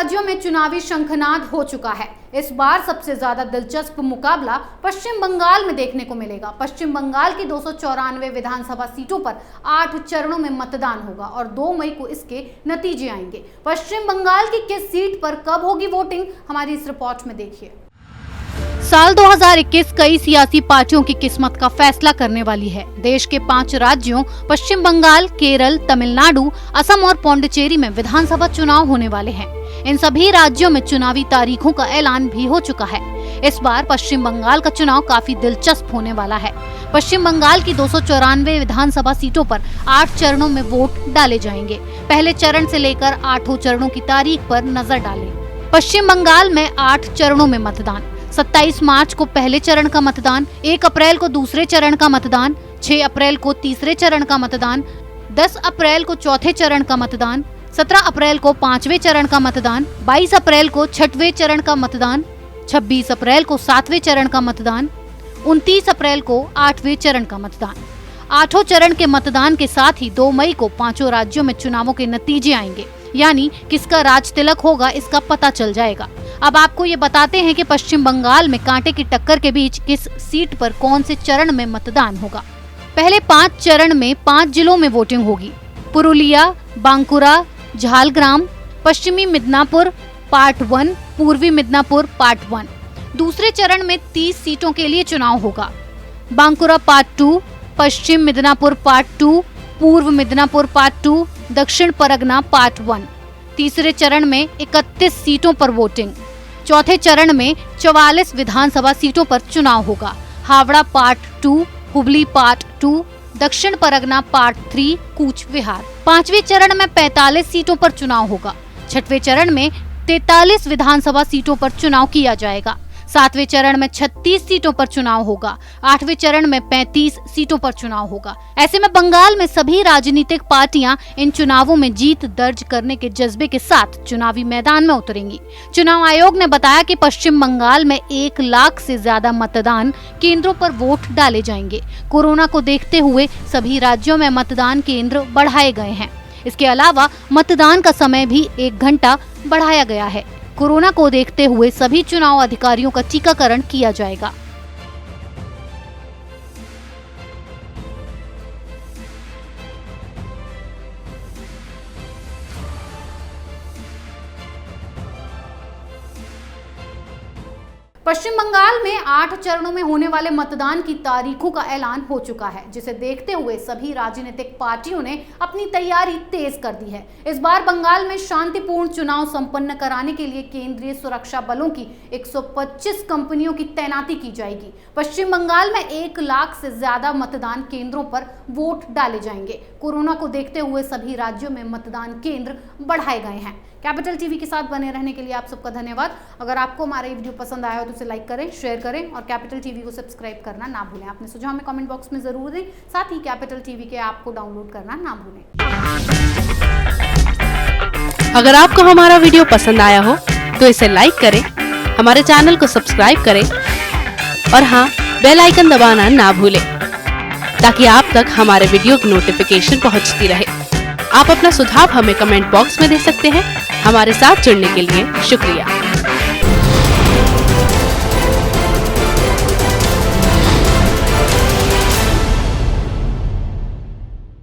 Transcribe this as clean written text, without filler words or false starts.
राज्यों में चुनावी शंखनाद हो चुका है। इस बार सबसे ज्यादा दिलचस्प मुकाबला पश्चिम बंगाल में देखने को मिलेगा। पश्चिम बंगाल की 294 विधानसभा सीटों पर 8 चरणों में मतदान होगा और 2 मई को इसके नतीजे आएंगे। पश्चिम बंगाल की किस सीट पर कब होगी वोटिंग, हमारी इस रिपोर्ट में देखिए। साल 2021 कई सियासी पार्टियों की किस्मत का फैसला करने वाली है। देश के 5 राज्यों पश्चिम बंगाल, केरल, तमिलनाडु, असम और पौंडीचेरी में विधानसभा चुनाव होने वाले हैं। इन सभी राज्यों में चुनावी तारीखों का ऐलान भी हो चुका है। इस बार पश्चिम बंगाल का चुनाव काफी दिलचस्प होने वाला है। पश्चिम बंगाल की 294 विधानसभा सीटों पर 8 चरणों में वोट डाले जाएंगे। पहले चरण से लेकर 8 चरणों की तारीख पर नजर डालें। पश्चिम बंगाल में 8 चरणों में मतदान। 27 मार्च को पहले चरण का मतदान, 1 अप्रैल को दूसरे चरण का मतदान, 6 अप्रैल को तीसरे चरण का मतदान, 10 अप्रैल को चौथे चरण का मतदान, 17 अप्रैल को 5वें चरण का मतदान, 22 अप्रैल को 6वें चरण का मतदान, 26 अप्रैल को 7वें चरण का मतदान, 29 अप्रैल को 8वें चरण का मतदान। 8 चरण के मतदान के साथ ही 2 मई को 5 राज्यों में चुनावों के नतीजे आएंगे, यानी किसका राज तिलक होगा इसका पता चल जाएगा। अब आपको ये बताते हैं कि पश्चिम बंगाल में कांटे की टक्कर के बीच किस सीट पर कौन से चरण में मतदान होगा। पहले 5 चरण में 5 जिलों में वोटिंग होगी। पुरुलिया, बांकुरा, झारग्राम, पश्चिमी मिदनापुर पार्ट 1, पूर्वी मिदनापुर पार्ट 1। दूसरे चरण में 30 सीटों के लिए चुनाव होगा। बांकुरा पार्ट 2, पश्चिम मिदनापुर पार्ट 2, पूर्व मिदनापुर पार्ट 2, दक्षिण परगना पार्ट 1। तीसरे चरण में 31 सीटों पर वोटिंग। चौथे चरण में 44 विधानसभा सीटों पर चुनाव होगा। हावड़ा पार्ट 2, हुबली पार्ट 2, दक्षिण परगना पार्ट 3, कूच विहार। 5वें चरण में 45 सीटों पर चुनाव होगा। 6वें चरण में 43 विधानसभा सीटों पर चुनाव किया जाएगा। 7वें चरण में 36 सीटों पर चुनाव होगा। 8वें चरण में 35 सीटों पर चुनाव होगा। ऐसे में बंगाल में सभी राजनीतिक पार्टियां इन चुनावों में जीत दर्ज करने के जज्बे के साथ चुनावी मैदान में उतरेंगी। चुनाव आयोग ने बताया कि पश्चिम बंगाल में 1 लाख से ज्यादा मतदान केंद्रों पर वोट डाले जाएंगे। कोरोना को देखते हुए सभी राज्यों में मतदान केंद्र बढ़ाए गए हैं। इसके अलावा मतदान का समय भी 1 घंटा बढ़ाया गया है। कोरोना को देखते हुए सभी चुनाव अधिकारियों का टीकाकरण किया जाएगा। पश्चिम बंगाल में 8 चरणों में होने वाले मतदान की तारीखों का ऐलान हो चुका है, जिसे देखते हुए सभी राजनीतिक पार्टियों ने अपनी तैयारी तेज कर दी है। इस बार बंगाल में शांतिपूर्ण चुनाव संपन्न कराने के लिए केंद्रीय सुरक्षा बलों की 125 कंपनियों की तैनाती की जाएगी। पश्चिम बंगाल में 1 लाख से ज्यादा मतदान केंद्रों पर वोट डाले जाएंगे। कोरोना को देखते हुए सभी राज्यों में मतदान केंद्र बढ़ाए गए हैं। कैपिटल टीवी के साथ बने रहने के लिए आप सबका धन्यवाद। अगर आपको हमारा ये वीडियो पसंद आया हो तो उसे लाइक करें, शेयर करें और कैपिटल टीवी को सब्सक्राइब करना ना भूलें। अपने सुझाव में कमेंट बॉक्स में जरूर दें। साथ ही कैपिटल टीवी के ऐप को डाउनलोड करना ना भूलें। अगर आपको हमारा वीडियो पसंद आया हो तो इसे लाइक करें, हमारे चैनल को सब्सक्राइब करें और हाँ, बेल आइकन दबाना ना भूलें ताकि आप तक हमारे वीडियो की नोटिफिकेशन पहुंचती रहे। आप अपना सुझाव हमें कमेंट बॉक्स में दे सकते हैं। हमारे साथ जुड़ने के लिए शुक्रिया।